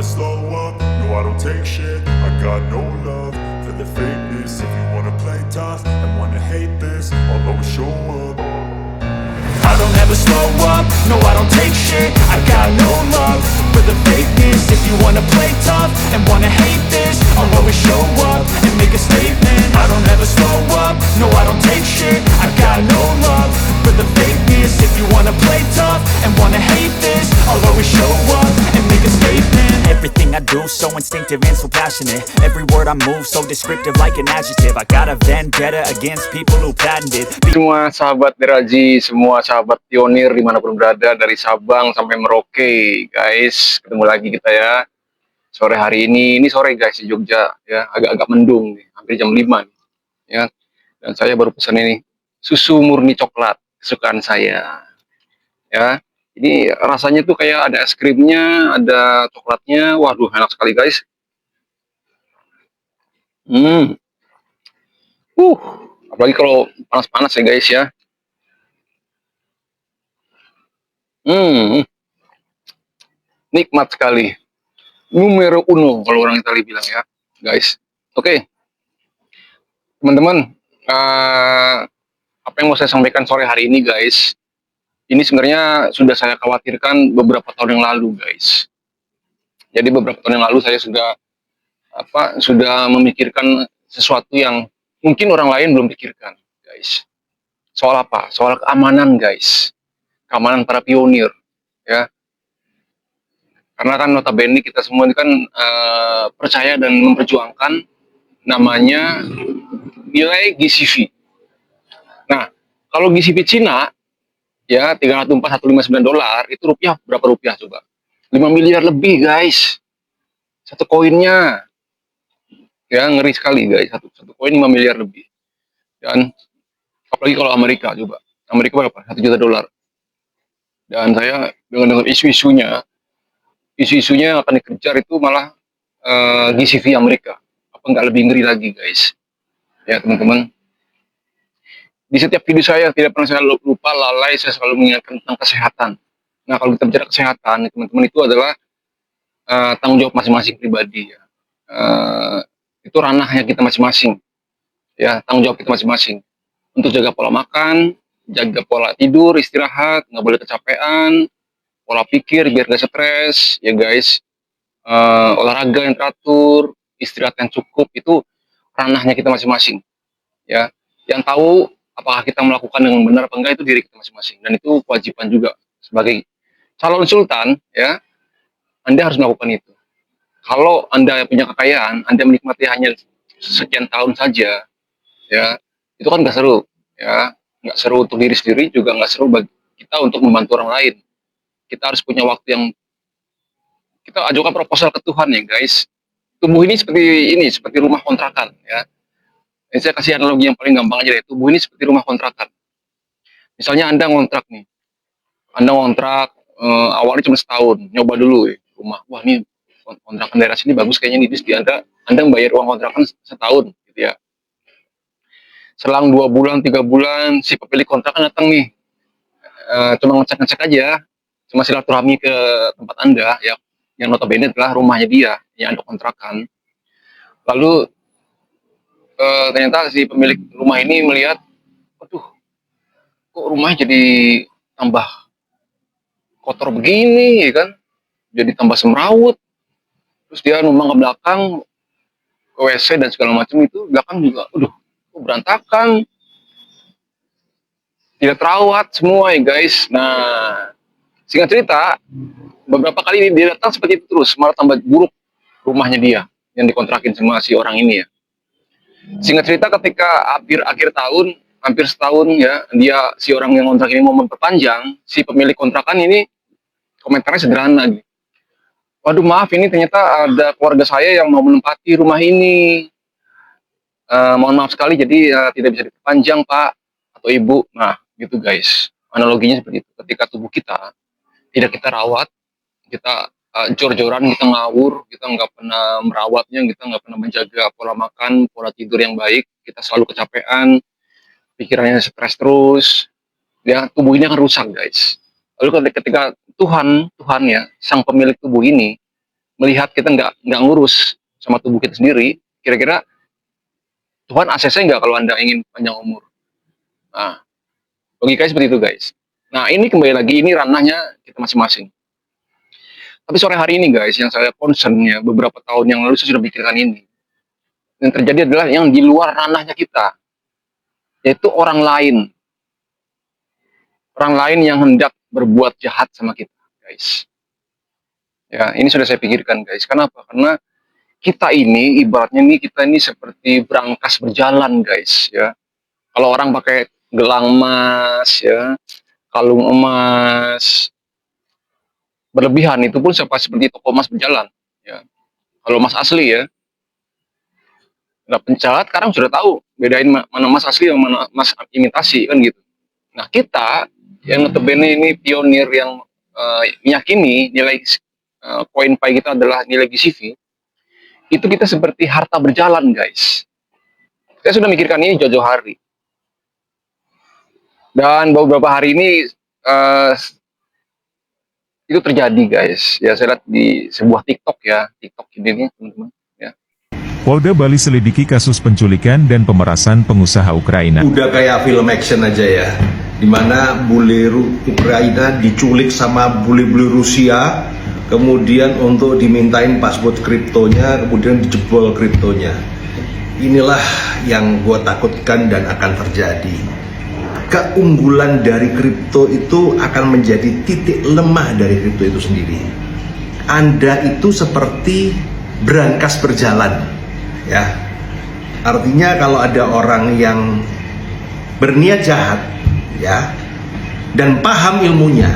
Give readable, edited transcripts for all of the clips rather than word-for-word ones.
slow up, no I don't take shit. I got no love for the fakeness. If you wanna play tough and wanna hate this, I'll always show up. I don't ever slow up, no I don't take shit. I got no love for the fakeness. If you wanna play tough and wanna hate this, I'll always show up and make a statement. I don't ever slow up, no I don't take shit. I got no love for the fakeness. If you wanna play tough and wanna hate this, I'll always show up and make a statement. Everything I do so instinctive and so passionate. Every word I move so descriptive like an adjective. I got a vendetta against people who patented. Semua sahabat Derald, semua sahabat pionir dimanapun berada, dari Sabang sampai Merauke, guys, ketemu lagi kita ya sore hari ini. Ini sore guys di Jogja ya, agak-agak mendung nih, hampir jam 5 nih, ya. Dan saya baru pesan ini susu murni coklat kesukaan saya ya. Ini rasanya tuh kayak ada es krimnya, ada coklatnya. Waduh, enak sekali guys. Apalagi kalau panas-panas ya guys ya. Nikmat sekali. Numero uno kalau orang Italia bilang ya, guys. Oke. Teman-teman, apa yang mau saya sampaikan sore hari ini guys, ini sebenarnya sudah saya khawatirkan beberapa tahun yang lalu guys. Jadi beberapa tahun yang lalu saya sudah memikirkan sesuatu yang mungkin orang lain belum pikirkan guys. Soal apa? Soal keamanan guys. Keamanan para pionir ya. Karena kan notabene kita semua ini kan percaya dan memperjuangkan namanya nilai GCV. Nah, kalau GCV Cina ya $304,159 itu rupiah berapa rupiah coba? 5 miliar lebih guys. Satu koinnya. Ya, ngeri sekali guys. Satu koin 5 miliar lebih. Dan apalagi kalau Amerika coba. Amerika berapa? $1 juta. Dan saya dengan isu-isunya yang akan dikejar itu malah GCV Amerika. Apa nggak lebih ngeri lagi guys? Ya teman-teman. Di setiap video saya tidak pernah saya lupa lalai, saya selalu mengingatkan tentang kesehatan. Nah kalau kita bicara kesehatan, teman-teman, itu adalah tanggung jawab masing-masing pribadi ya. Itu ranahnya kita masing-masing. Ya, tanggung jawab kita masing-masing. Untuk jaga pola makan, jaga pola tidur, istirahat, nggak boleh kecapean, pola pikir biar gak stres ya guys. Olahraga yang teratur, istirahat yang cukup, itu ranahnya kita masing-masing ya. Yang tahu apakah kita melakukan dengan benar apa enggak itu diri kita masing-masing, dan itu kewajiban juga sebagai calon sultan ya. Anda harus melakukan itu. Kalau Anda punya kekayaan, Anda menikmati hanya sekian tahun saja ya, itu kan nggak seru ya. Nggak seru untuk diri sendiri, juga nggak seru bagi kita untuk membantu orang lain. Kita harus punya waktu yang kita ajukan proposal ke Tuhan ya guys. Tubuh ini seperti rumah kontrakan ya. Ini saya kasih analogi yang paling gampang aja deh. Tubuh ini seperti rumah kontrakan. Misalnya Anda ngontrak nih. Anda ngontrak awalnya cuma setahun, nyoba dulu ya, rumah. Wah, ini kontrakan daerah sini bagus kayaknya nih. Terus Anda membayar uang kontrakan setahun gitu ya. Selang 2 bulan, 3 bulan, si pemilik kontrakan datang nih. Cuma ngecek-ngecek aja. Cuma silaturahmi ke tempat Anda ya, yang notabene adalah rumahnya dia yang Anda kontrakan. Lalu ternyata si pemilik rumah ini melihat, aduh, kok rumahnya jadi tambah kotor begini ya kan, jadi tambah semrawut. Terus dia numpang ke belakang, ke WC dan segala macam, itu belakang juga, aduh, kok berantakan, tidak terawat semua ya guys. Nah, singkat cerita, beberapa kali dia datang seperti itu terus, malah tambah buruk rumahnya dia yang dikontrakin sama si orang ini ya. Singkat cerita, ketika akhir tahun, hampir setahun ya, si orang yang kontrak ini mau memperpanjang, si pemilik kontrakan ini komentarnya sederhana gitu. Waduh, maaf, ini ternyata ada keluarga saya yang mau menempati rumah ini. Mohon maaf sekali, jadi tidak bisa diperpanjang Pak atau Ibu. Nah, gitu guys. Analoginya seperti itu. Ketika tubuh kita tidak kita rawat, kita jor-joran, kita ngawur, kita nggak pernah merawatnya, kita nggak pernah menjaga pola makan, pola tidur yang baik, kita selalu kecapean, pikirannya stres terus, ya tubuh ini akan rusak guys. Lalu ketika Tuhan ya, sang pemilik tubuh ini melihat kita nggak ngurus sama tubuh kita sendiri, kira-kira Tuhan ACC nggak kalau Anda ingin panjang umur? Nah, logikanya seperti itu guys. Nah ini kembali lagi, ini ranahnya kita masing-masing. Tapi sore hari ini guys, yang saya concern ya, beberapa tahun yang lalu saya sudah pikirkan ini. Yang terjadi adalah yang di luar ranahnya kita, yaitu orang lain. Orang lain yang hendak berbuat jahat sama kita guys. Ya, ini sudah saya pikirkan guys. Kenapa? Karena kita ini, ibaratnya nih, kita ini seperti berangkas berjalan guys ya. Kalau orang pakai gelang emas ya, kalung emas berlebihan, itu pun seperti toko emas berjalan ya. Kalau emas asli ya, nah pencahat sekarang sudah tahu bedain mana emas asli dan mana emas imitasi kan gitu. Nah kita yang notabene ini pionir yang meyakini nilai poin pi kita adalah nilai GCV, itu kita seperti harta berjalan guys. Saya sudah mikirkan ini jauh-jauh hari, dan beberapa hari ini itu terjadi guys ya. Saya lihat di sebuah TikTok ya, TikTok ini teman-teman ya. Polda Bali selidiki kasus penculikan dan pemerasan pengusaha Ukraina. Udah kayak film action aja ya, dimana bule Ukraina diculik sama bule-bule Rusia, kemudian untuk dimintain password kriptonya, kemudian dijebol kriptonya. Inilah yang gue takutkan dan akan terjadi. Keunggulan dari kripto itu akan menjadi titik lemah dari kripto itu sendiri. Anda itu seperti berangkas berjalan. Ya, artinya kalau ada orang yang berniat jahat, ya, dan paham ilmunya,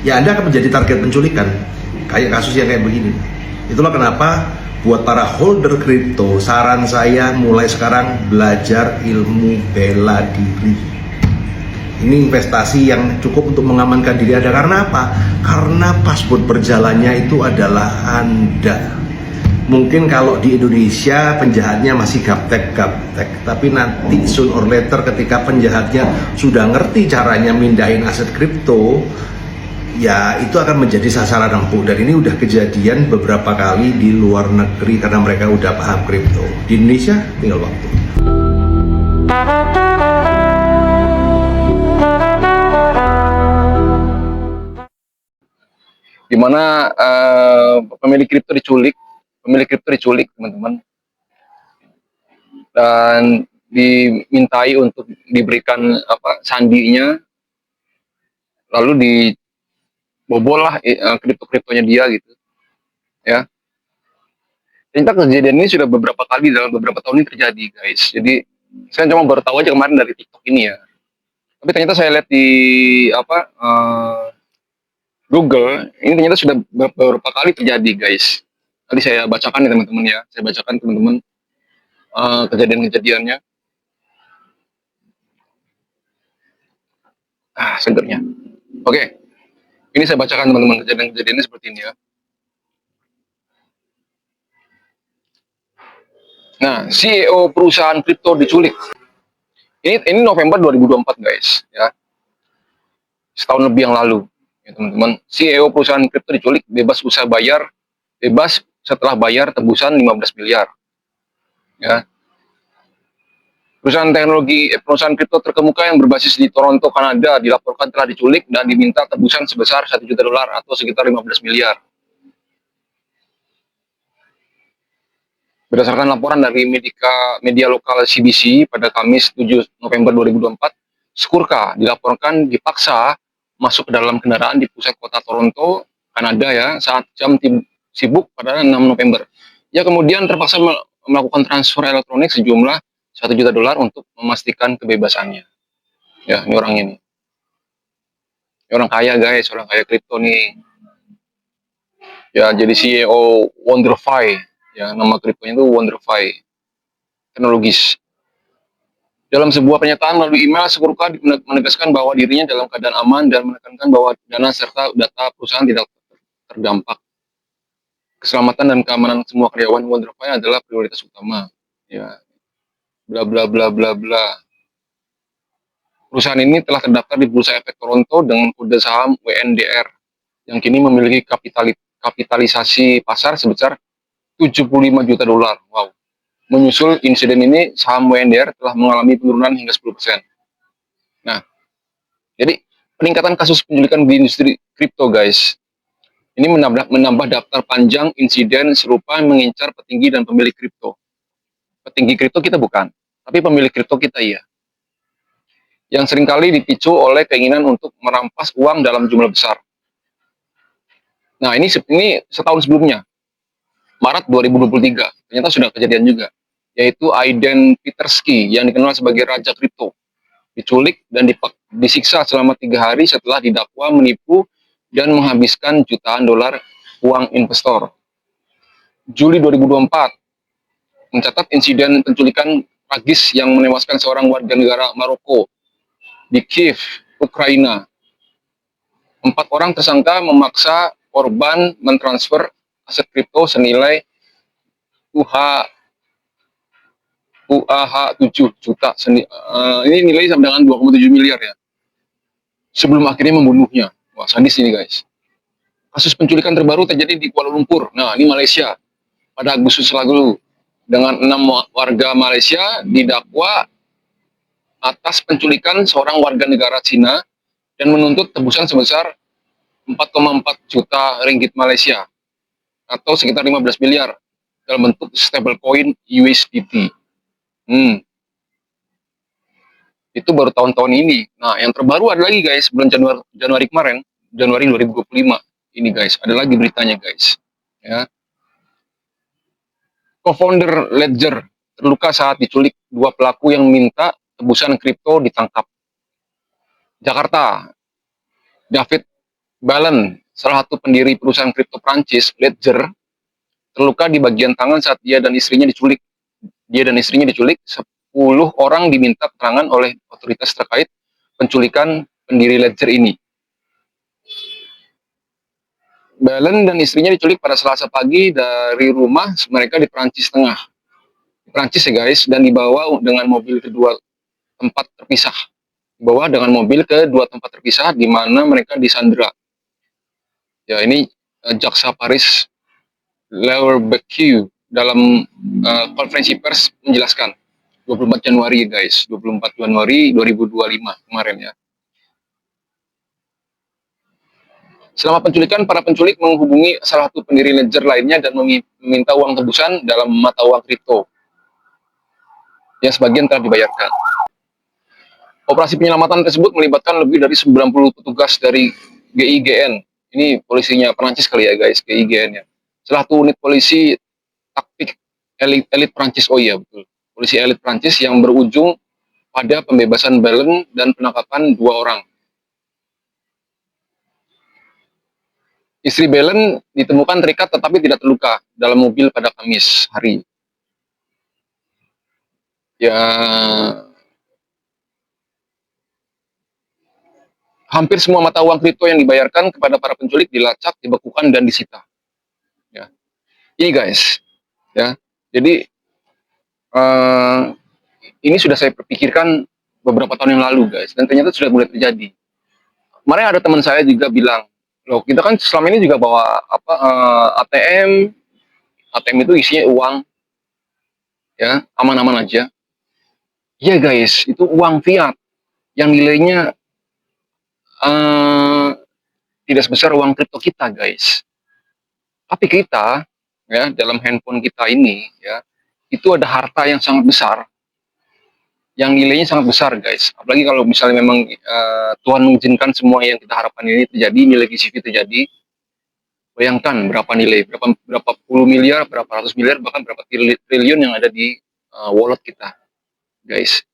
ya Anda akan menjadi target penculikan. Kayak kasus yang kayak begini. Itulah kenapa buat para holder kripto, saran saya mulai sekarang belajar ilmu bela diri. Ini investasi yang cukup untuk mengamankan diri Anda. Karena apa? Karena password berjalannya itu adalah Anda. Mungkin kalau di Indonesia penjahatnya masih gaptek, tapi nanti soon or later ketika penjahatnya sudah ngerti caranya mindahin aset kripto, ya itu akan menjadi sasaran empuk. Dan ini udah kejadian beberapa kali di luar negeri karena mereka udah paham kripto. Di Indonesia tinggal waktu. Dimana pemilik kripto diculik teman-teman, dan dimintai untuk diberikan sandinya, lalu dibobol lah kriptonya dia gitu ya. Ternyata kejadian ini sudah beberapa kali dalam beberapa tahun ini terjadi guys. Jadi saya cuma baru tahu aja kemarin dari TikTok ini ya, tapi ternyata saya lihat di Google, ini ternyata sudah beberapa kali terjadi guys. Tadi saya bacakan ya teman-teman ya, saya bacakan teman-teman kejadian-kejadiannya. Segernya. Oke, ini saya bacakan teman-teman kejadian-kejadiannya seperti ini ya. Nah, CEO perusahaan kripto diculik. Ini November 2024 guys ya, setahun lebih yang lalu ya teman-teman. CEO perusahaan kripto diculik, bebas usaha bayar, bebas setelah bayar tebusan 15 miliar ya. Perusahaan kripto terkemuka yang berbasis di Toronto, Kanada dilaporkan telah diculik dan diminta tebusan sebesar $1 juta atau sekitar 15 miliar. Berdasarkan laporan dari media lokal CBC pada Kamis 7 November 2024, Skurka dilaporkan dipaksa masuk ke dalam kendaraan di pusat kota Toronto, Kanada ya, saat jam sibuk pada 6 November. Ia kemudian terpaksa melakukan transfer elektronik sejumlah $1 juta untuk memastikan kebebasannya. Ya, ini orang ini. Ini orang kaya guys, orang kaya kripto nih. Ya, jadi CEO WonderFi. Ya, nama kriptonya itu WonderFi Teknologis. Dalam sebuah pernyataan melalui email, Skurka menegaskan bahwa dirinya dalam keadaan aman dan menekankan bahwa dana serta data perusahaan tidak terdampak. Keselamatan dan keamanan semua karyawan WonderFi adalah prioritas utama. Ya, bla bla bla bla bla. Perusahaan ini telah terdaftar di Bursa Efek Toronto dengan kode saham WNDR yang kini memiliki kapitalisasi pasar sebesar 75 juta dolar. Wow. Menyusul insiden ini, saham WNDR telah mengalami penurunan hingga 10%. Nah, jadi peningkatan kasus penculikan di industri kripto, guys. Ini menambah daftar panjang insiden serupa mengincar petinggi dan pemilik kripto. Petinggi kripto kita bukan, tapi pemilik kripto kita iya. Yang seringkali dipicu oleh keinginan untuk merampas uang dalam jumlah besar. Nah, ini setahun sebelumnya, Maret 2023, ternyata sudah kejadian juga, yaitu Aiden Petersky yang dikenal sebagai Raja Kripto, diculik dan disiksa selama 3 hari setelah didakwa menipu dan menghabiskan jutaan dolar uang investor. Juli 2024 mencatat insiden penculikan tragis yang menewaskan seorang warga negara Maroko di Kiev, Ukraina. 4 orang tersangka memaksa korban mentransfer aset kripto senilai UAH 7 juta. Ini nilai sama dengan 2,7 miliar ya. Sebelum akhirnya membunuhnya. Wah, sadis ini, guys. Kasus penculikan terbaru terjadi di Kuala Lumpur. Nah, ini Malaysia. Pada Agustus lalu, dengan 6 warga Malaysia didakwa atas penculikan seorang warga negara Cina dan menuntut tebusan sebesar 4,4 juta ringgit Malaysia atau sekitar 15 miliar dalam bentuk stablecoin USDT. Itu baru tahun-tahun ini. Nah, yang terbaru ada lagi, guys, bulan Januari kemarin, Januari 2025. Ini, guys, ada lagi beritanya, guys. Ya. Co-founder Ledger terluka saat diculik. 2 pelaku yang minta tebusan kripto ditangkap. Jakarta, David Balen, salah satu pendiri perusahaan kripto Prancis, Ledger, terluka di bagian tangan saat dia dan istrinya diculik. 10 orang diminta keterangan oleh otoritas terkait penculikan pendiri Ledger ini. Balen dan istrinya diculik pada Selasa pagi dari rumah mereka di Prancis Tengah. Di Prancis ya, guys, dan dibawa dengan mobil ke 2 tempat terpisah. Dibawa dengan mobil ke 2 tempat terpisah di mana mereka disandera. Ya, ini jaksa Paris Leverbeque dalam konferensi pers menjelaskan. 24 Januari, guys. 24 Januari 2025 kemarin ya. Selama penculikan, para penculik menghubungi salah satu pendiri Ledger lainnya dan meminta uang tebusan dalam mata uang kripto yang sebagian telah dibayarkan. Operasi penyelamatan tersebut melibatkan lebih dari 90 petugas dari GIGN. Ini polisinya Perancis kali ya, guys, GIGN ya. Salah satu unit polisi taktik elit Perancis. Oh iya, betul. Polisi elit Perancis yang berujung pada pembebasan Balen dan penangkapan 2 orang. Istri Balen ditemukan terikat tetapi tidak terluka dalam mobil pada Kamis hari. Ya, hampir semua mata uang kripto yang dibayarkan kepada para penculik dilacak, dibekukan, dan disita. Ya. Ini, guys, ya. Jadi ini sudah saya pikirkan beberapa tahun yang lalu, guys, dan ternyata sudah mulai terjadi. Kemarin ada teman saya juga bilang, loh, kita kan selama ini juga bawa ATM itu isinya uang, ya, aman-aman aja. Iya, guys, itu uang fiat yang nilainya tidak sebesar uang kripto kita, guys. Tapi kita, ya, dalam handphone kita ini, ya, itu ada harta yang sangat besar, yang nilainya sangat besar, guys. Apalagi kalau misalnya memang Tuhan mengizinkan semua yang kita harapkan ini terjadi, nilai GCV terjadi. Bayangkan berapa nilai, berapa puluh miliar, berapa ratus miliar, bahkan berapa triliun yang ada di wallet kita, guys.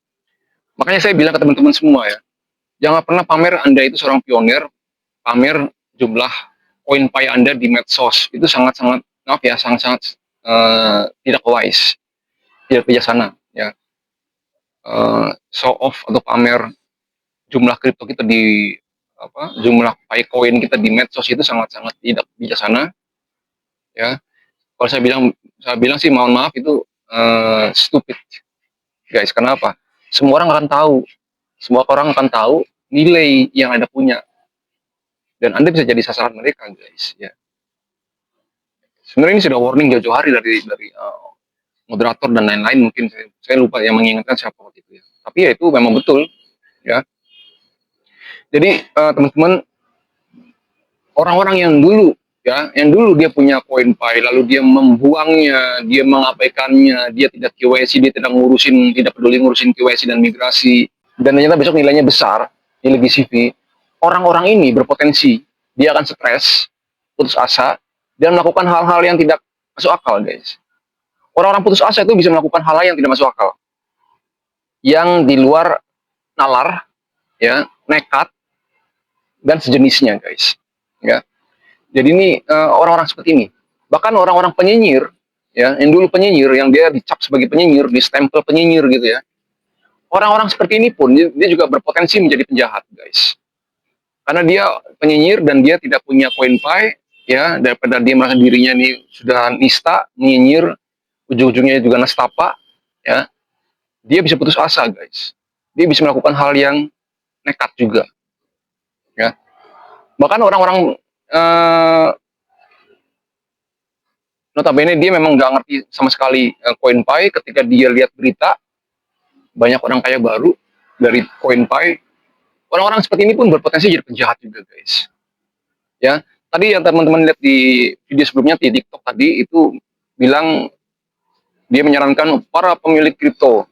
Makanya saya bilang ke teman-teman semua ya, jangan pernah pamer Anda itu seorang pionir, pamer jumlah koin pay Anda di medsos. Itu sangat-sangat, maaf ya, sangat-sangat tidak wise, tidak bijaksana ya. Show off atau pamer jumlah kripto kita di jumlah pay koin kita di medsos itu sangat-sangat tidak bijaksana ya. Kalau saya bilang sih, mohon maaf, itu stupid, guys. Kenapa? Semua orang akan tahu nilai yang Anda punya, dan Anda bisa jadi sasaran mereka, guys, ya. Sebenarnya ini sudah warning jauh-jauh hari dari moderator dan lain-lain, mungkin saya lupa yang mengingatkan siapa waktu itu ya. Tapi ya itu memang betul ya. Jadi teman-teman, orang-orang yang dulu ya, yang dulu dia punya koin pai, lalu dia membuangnya, dia mengabaikannya, dia tidak KYC, dia tidak peduli ngurusin KYC dan migrasi, dan ternyata besok nilainya besar, nilai GCV. Orang-orang ini berpotensi dia akan stres, putus asa, dan melakukan hal-hal yang tidak masuk akal, guys. Orang-orang putus asa itu bisa melakukan hal-hal yang tidak masuk akal, yang di luar nalar, ya, nekat dan sejenisnya, guys. Ya. Jadi ini orang-orang seperti ini. Bahkan orang-orang penyinyir, ya, yang dulu penyinyir, yang dia dicap sebagai penyinyir, di stempel penyinyir gitu ya. Orang-orang seperti ini pun dia juga berpotensi menjadi penjahat, guys. Karena dia penyinyir dan dia tidak punya koin pai, ya, daripada dia merasa dirinya ini sudah nista, menyinyir, ujung-ujungnya juga nestapa, ya. Dia bisa putus asa, guys. Dia bisa melakukan hal yang nekat juga, ya. Bahkan orang-orang notabene dia memang nggak ngerti sama sekali koin pai. Ketika dia lihat berita banyak orang kaya baru dari koin pai, orang-orang seperti ini pun berpotensi jadi penjahat juga, guys. Ya, tadi yang teman-teman lihat di video sebelumnya di TikTok tadi itu bilang dia menyarankan para pemilik kripto,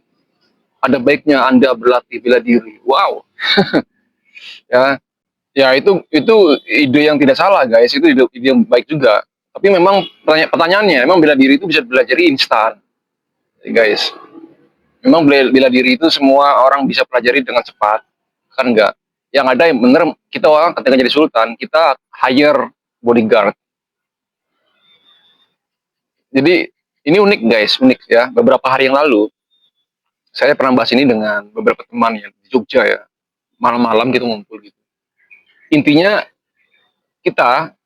ada baiknya Anda berlatih bela diri. Wow. Ya, ya itu ide yang tidak salah, guys. Itu ide yang baik juga. Tapi memang pertanyaannya, emang bela diri itu bisa belajar instan, guys. Memang bela diri itu semua orang bisa pelajari dengan cepat, kan enggak? Yang ada yang bener, kita orang ketika jadi sultan, kita hire bodyguard. Jadi ini unik, guys, unik ya. Beberapa hari yang lalu saya pernah bahas ini dengan beberapa teman yang di Jogja ya. Malam-malam gitu ngumpul gitu. Intinya kita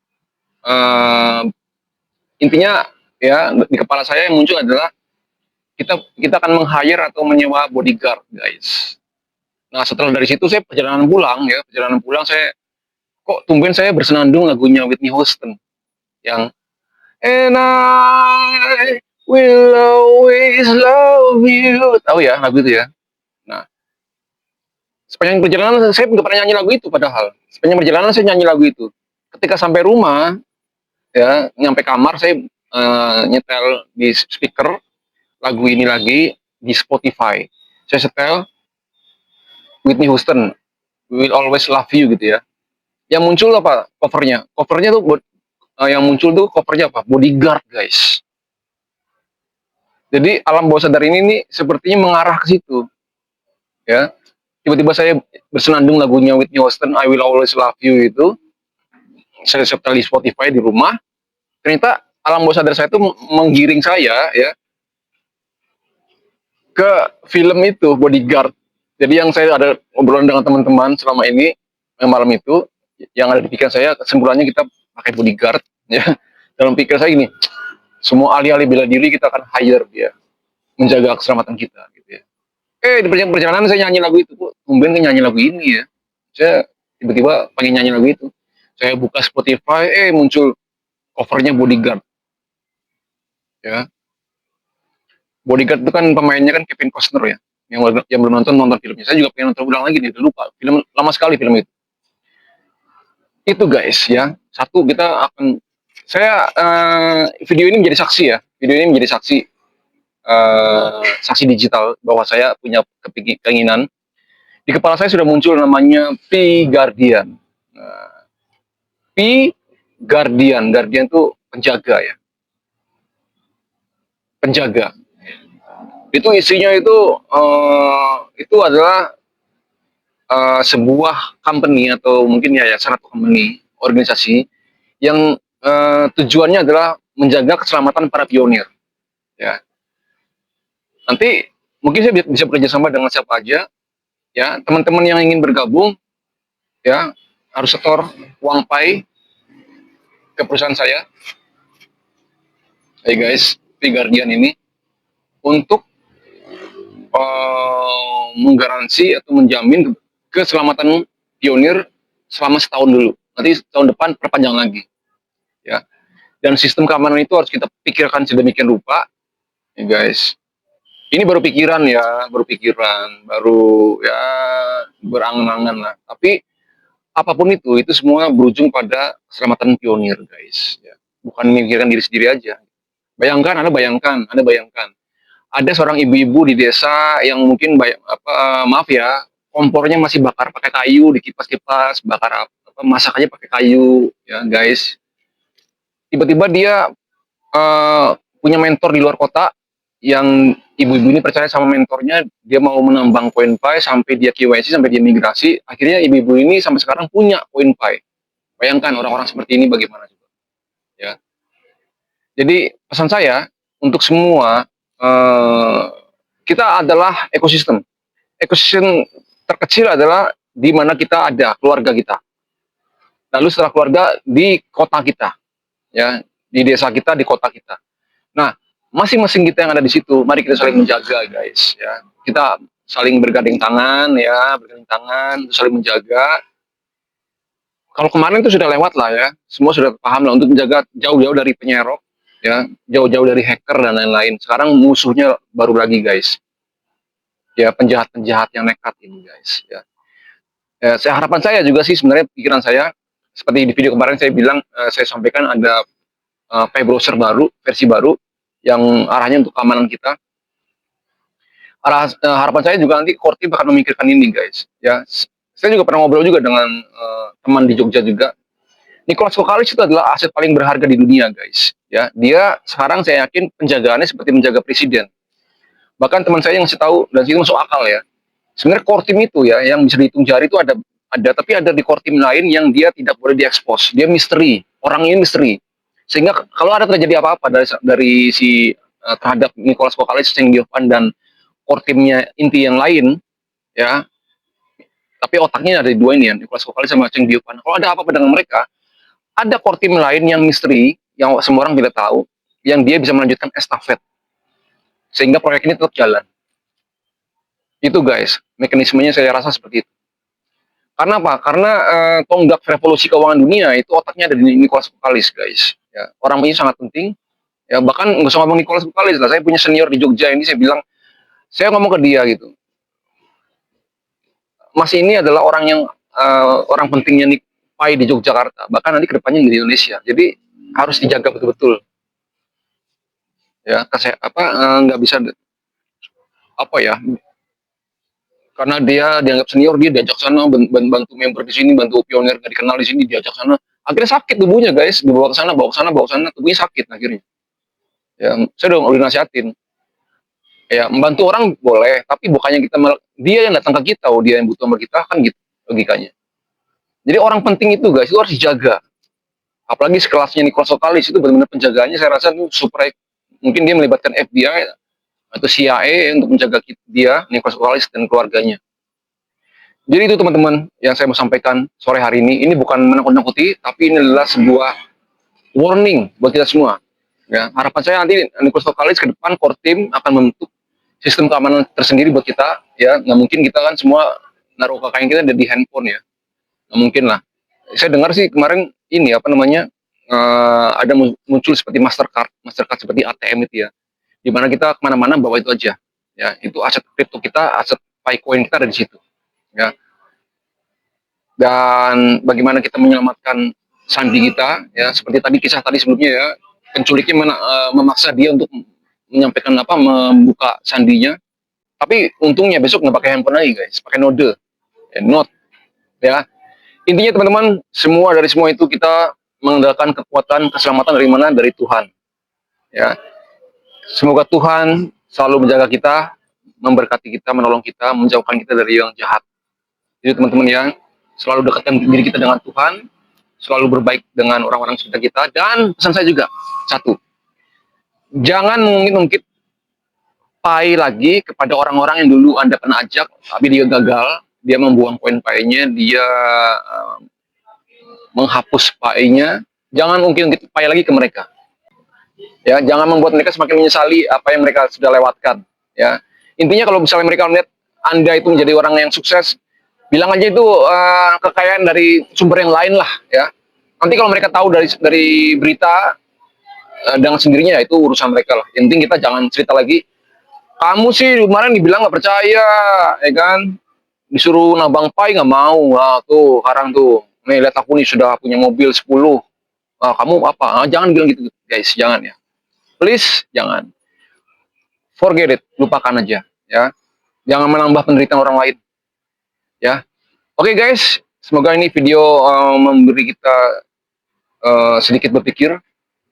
intinya ya di kepala saya yang muncul adalah kita akan meng-hire atau menyewa bodyguard, guys. Nah, setelah dari situ saya perjalanan pulang saya kok tumben saya bersenandung lagunya Whitney Houston yang And I will always love you. Tahu ya lagu itu ya? Nah, sepanjang perjalanan saya nggak pernah nyanyi lagu itu padahal. Sepanjang perjalanan saya nyanyi lagu itu. Ketika sampai rumah, ya, nyampe kamar saya nyetel di speaker lagu ini lagi di Spotify. Saya setel Whitney Houston, Will Always Love You gitu ya. Yang muncul apa? Covernya. Covernya tuh yang muncul tuh covernya apa? Bodyguard, guys. Jadi alam bawah sadar ini nih sepertinya mengarah ke situ. Ya. Tiba-tiba saya bersenandung lagunya Whitney Houston, I Will Always Love You itu. Saya setel di Spotify di rumah. Ternyata alam bawah sadar saya itu menggiring saya ya ke film itu Bodyguard. Jadi yang saya ada obrolan dengan teman-teman selama ini malam itu, yang ada di pikiran saya kesimpulannya kita pakai bodyguard ya. Dalam pikiran saya gini, semua ahli-ahli bela diri kita akan hire dia menjaga keselamatan kita gitu ya. Di perjalanan saya nyanyi lagu itu, kok tumben kan nyanyi lagu ini ya. Saya tiba-tiba pengen nyanyi lagu itu. Saya buka Spotify, muncul covernya Bodyguard. Ya. Bodyguard itu kan pemainnya kan Kevin Costner ya. Yang belum nonton filmnya. Saya juga pengen nonton ulang lagi nih, lupa. Film lama sekali film itu. Itu, guys ya. Satu, kita akan video ini menjadi saksi ya. Video ini menjadi saksi saksi digital bahwa saya punya keinginan. Di kepala saya sudah muncul namanya P Guardian. P Guardian itu penjaga ya. Penjaga. Itu isinya itu adalah sebuah company atau mungkin yayasan atau company, organisasi yang tujuannya adalah menjaga keselamatan para pionir. Ya. Nanti mungkin saya bisa bekerja sama dengan siapa aja. Ya, teman-teman yang ingin bergabung, ya harus setor uang pai ke perusahaan saya. Hey guys, P Guardian ini untuk menggaransi atau menjamin keselamatan pionir selama setahun dulu. Nanti tahun depan perpanjang lagi. Ya. Dan sistem keamanan itu harus kita pikirkan sedemikian rupa, ya guys. Ini baru pikiran ya, baru ya berangan-angan lah. Tapi apapun itu semua berujung pada keselamatan pionir, guys. Ya. Bukan memikirkan diri sendiri aja. Anda bayangkan, ada seorang ibu-ibu di desa yang mungkin maaf ya, kompornya masih bakar pakai kayu, dikipas-kipas, bakar masak aja pakai kayu, ya guys. Tiba-tiba dia punya mentor di luar kota, yang ibu-ibu ini percaya sama mentornya, dia mau menambang koin pai sampai dia KYC, sampai dia migrasi, akhirnya ibu-ibu ini sampai sekarang punya koin pai. Bayangkan orang-orang seperti ini bagaimana juga, ya. Jadi pesan saya untuk semua, kita adalah ekosistem. Ekosistem terkecil adalah di mana kita ada, keluarga kita. Lalu setelah keluarga, di kota kita, ya, di desa kita, di kota kita. Nah, masing-masing kita yang ada di situ, mari kita saling menjaga, guys. Ya, kita saling bergandeng tangan, ya, saling menjaga. Kalau kemarin itu sudah lewat lah ya, semua sudah paham lah untuk menjaga jauh-jauh dari penyerok, ya, jauh-jauh dari hacker dan lain-lain. Sekarang musuhnya baru lagi, guys. Ya, penjahat-penjahat yang nekat ini, guys. Ya. Harapan saya juga sih, sebenarnya pikiran saya, seperti di video kemarin saya bilang, saya sampaikan ada browser baru, versi baru, yang arahnya untuk keamanan kita. Harapan saya juga nanti core team akan memikirkan ini, guys. Ya, saya juga pernah ngobrol juga dengan teman di Jogja juga. Nicholas Kokalis itu adalah aset paling berharga di dunia, guys. Ya, dia sekarang saya yakin penjagaannya seperti menjaga presiden. Bahkan teman saya yang ngasih tahu, dan itu masuk akal ya. Sebenarnya core team itu ya, yang bisa dihitung jari itu ada, tapi ada di core team lain yang dia tidak boleh diekspos. Dia misteri, orang ini misteri. Sehingga kalau ada terjadi apa-apa dari si terhadap Nicholas Kokalis, Cheng Diopan, dan core timnya inti yang lain, ya, tapi otaknya ada di dua ini ya, Nicholas Kokalis sama Cheng Diopan. Kalau ada apa-apa dengan mereka, ada core tim lain yang misteri, yang semua orang tidak tahu, yang dia bisa melanjutkan estafet, sehingga proyek ini tetap jalan. Itu, guys, mekanismenya saya rasa seperti itu. Karena apa? Karena tonggak revolusi keuangan dunia itu otaknya ada di Nicholas Kokalis, guys. Ya, orang ini sangat penting. Ya, bahkan nggak usah ngomong Nicholas Kokalis lah. Saya punya senior di Jogja ini, saya bilang, saya ngomong ke dia gitu, Mas ini adalah orang yang orang pentingnya nih Pai di Yogyakarta, bahkan nanti kedepannya di Indonesia. Jadi harus dijaga betul-betul. Ya, nggak bisa apa ya? Karena dia dianggap senior, dia diajak sana, bantu member di sini, bantu pionir nggak dikenal di sini, diajak sana. Akhirnya sakit tubuhnya, guys, dibawa ke sana, tubuhnya sakit akhirnya. Ya, saya udah nasihatin. Ya, membantu orang boleh, tapi bukannya dia yang datang ke kita, dia yang butuh sama kita, kan gitu logikanya. Jadi orang penting itu, guys, itu harus dijaga. Apalagi sekelasnya Nicholas Kokalis itu benar-benar penjagaannya, saya rasa itu super. Mungkin dia melibatkan FBI atau CIA untuk menjaga dia, Nicholas Kokalis dan keluarganya. Jadi itu teman-teman yang saya mau sampaikan sore hari ini. Ini bukan menakut-nakuti, tapi ini adalah sebuah warning buat kita semua. Ya, harapan saya nanti Nicholas Kokalis ke depan core team akan membentuk sistem keamanan tersendiri buat kita. Ya, nggak mungkin kita kan semua naruh kekayaan kita ada di handphone ya. Nggak mungkin lah. Saya dengar sih kemarin ini ada muncul seperti Mastercard seperti ATM itu ya, di mana kita kemana-mana bawa itu aja, ya, itu aset kripto kita, aset Picoin kita ada di situ, ya. Dan bagaimana kita menyelamatkan sandi kita, ya, seperti tadi kisah tadi sebelumnya ya, penculiknya memaksa dia untuk menyampaikan membuka sandinya, tapi untungnya besok nggak pakai handphone lagi, guys, pakai note, ya. Intinya teman-teman, dari semua itu kita mengandalkan kekuatan keselamatan dari mana? Dari Tuhan. Ya. Semoga Tuhan selalu menjaga kita, memberkati kita, menolong kita, menjauhkan kita dari yang jahat. Jadi teman-teman ya, selalu dekatkan diri kita dengan Tuhan, selalu berbaik dengan orang-orang sekitar kita, dan pesan saya juga, satu, jangan mengungkit pai lagi kepada orang-orang yang dulu Anda pernah ajak, tapi dia gagal, dia membuang koin painya, dia menghapus painya. Jangan ungkit-ungkit pai lagi ke mereka. Ya, jangan membuat mereka semakin menyesali apa yang mereka sudah lewatkan. Ya, intinya kalau misalnya mereka melihat Anda itu menjadi orang yang sukses, bilang aja itu kekayaan dari sumber yang lain lah. Ya, nanti kalau mereka tahu dari berita dengan sendirinya, ya itu urusan mereka lah. Yang penting kita jangan cerita lagi, kamu sih kemarin dibilang nggak percaya, ya kan, disuruh nabang pai nggak mau. Nah, tuh sekarang tuh, nih lihat aku nih sudah punya mobil 10. Kamu apa? Jangan bilang gitu guys, jangan ya, please jangan. Forget it, lupakan aja ya, jangan menambah penderitaan orang lain ya. Oke guys, semoga ini video memberi kita sedikit berpikir,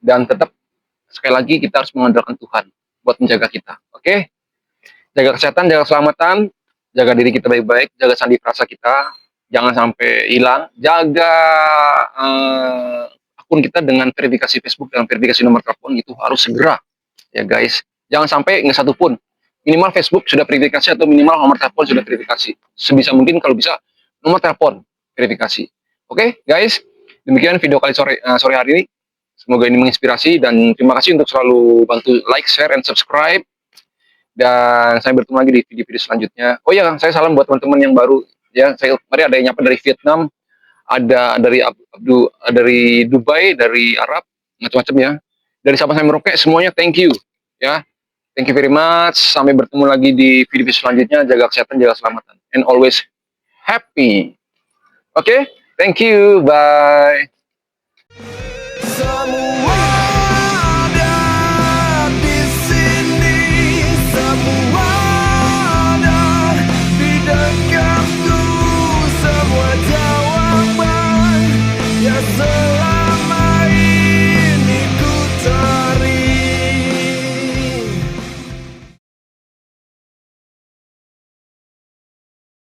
dan tetap sekali lagi kita harus mengandalkan Tuhan buat menjaga kita. Oke, jaga kesehatan, jaga keselamatan, jaga diri kita baik-baik, jaga sandi perasa kita, jangan sampai hilang, jaga akun kita dengan verifikasi Facebook dan verifikasi nomor telepon itu harus segera ya guys. Jangan sampai nggak satu pun, minimal Facebook sudah verifikasi atau minimal nomor telepon sudah verifikasi. Sebisa mungkin kalau bisa nomor telepon verifikasi. Oke guys, demikian video kali sore hari ini. Semoga ini menginspirasi, dan terima kasih untuk selalu bantu like, share, and subscribe. Dan saya bertemu lagi di video-video selanjutnya. Oh ya, saya salam buat teman-teman yang baru ya. Saya kemarin ada yang nyapa dari Vietnam, ada dari Dubai, dari Arab, macam-macam ya. Dari Sabang sampai Merauke semuanya thank you ya. Thank you very much. Sampai bertemu lagi di video selanjutnya. Jaga kesehatan, jaga keselamatan, and always happy. Oke, thank you. Bye.